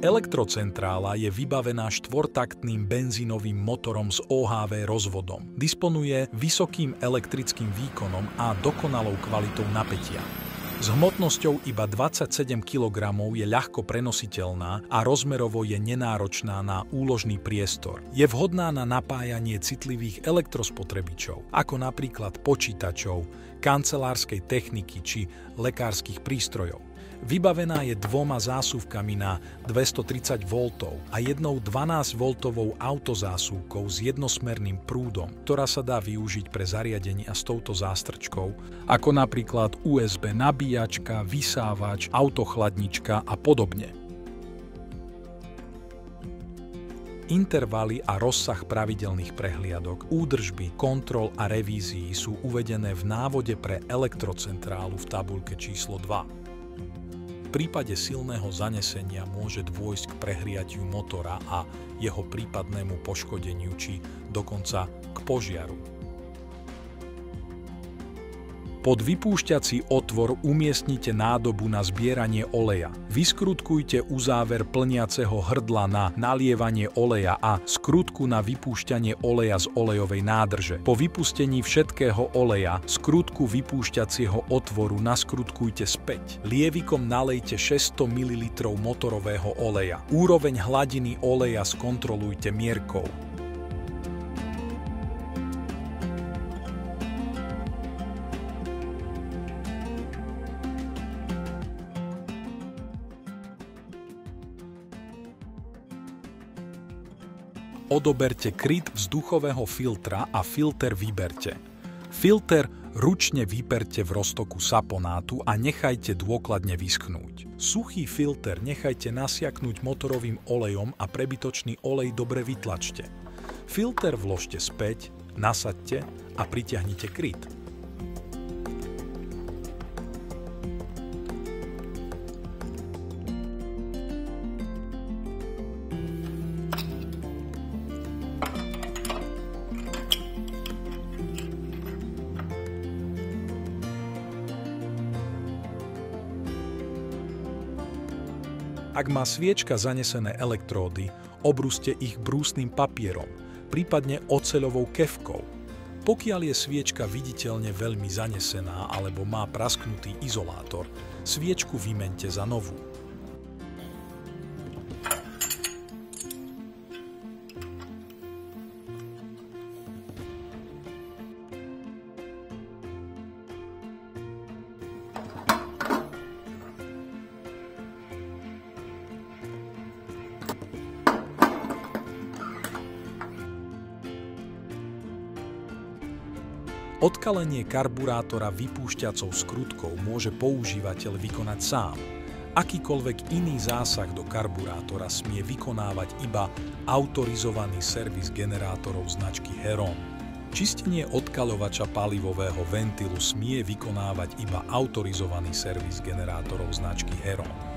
Elektrocentrála je vybavená štvortaktným benzínovým motorom s OHV rozvodom. Disponuje vysokým elektrickým výkonom a dokonalou kvalitou napätia. S hmotnosťou iba 27 kg je ľahko prenositeľná a rozmerovo je nenáročná na úložný priestor. Je vhodná na napájanie citlivých elektrospotrebičov, ako napríklad počítačov, kancelárskej techniky či lekárskych prístrojov. Vybavená je 2 zásuvkami na 230 V a jednou 12-voltovou autozásuvkou s jednosmerným prúdom, ktorá sa dá využiť pre zariadenia s touto zástrčkou, ako napríklad USB nabíjačka, vysávač, autochladnička a podobne. Intervaly a rozsah pravidelných prehliadok, údržby, kontrol a revízií sú uvedené v návode pre elektrocentrálu v tabuľke číslo 2. V prípade silného zanesenia môže dôjsť k prehriatiu motora a jeho prípadnému poškodeniu či dokonca k požiaru. Pod vypúšťací otvor umiestnite nádobu na zbieranie oleja. Vyskrutkujte uzáver plniaceho hrdla na nalievanie oleja a skrutku na vypúšťanie oleja z olejovej nádrže. Po vypustení všetkého oleja skrutku vypúšťacieho otvoru naskrutkujte späť. Lievikom nalejte 600 ml motorového oleja. Úroveň hladiny oleja skontrolujte mierkou. Odoberte kryt vzduchového filtra a filter vyberte. Filter ručne vyperte v roztoku saponátu a nechajte dôkladne vyschnúť. Suchý filter nechajte nasiaknúť motorovým olejom a prebytočný olej dobre vytlačte. Filter vložte späť, nasaďte a pritiahnite kryt. Ak má sviečka zanesené elektródy, obrúste ich brúsnym papierom, prípadne oceľovou kefkou. Pokiaľ je sviečka viditeľne veľmi zanesená alebo má prasknutý izolátor, sviečku vymeňte za novú. Odkalenie karburátora vypúšťacou skrutkou môže používateľ vykonať sám. Akýkoľvek iný zásah do karburátora smie vykonávať iba autorizovaný servis generátorov značky Heron. Čistenie odkaľovača palivového ventilu smie vykonávať iba autorizovaný servis generátorov značky Heron.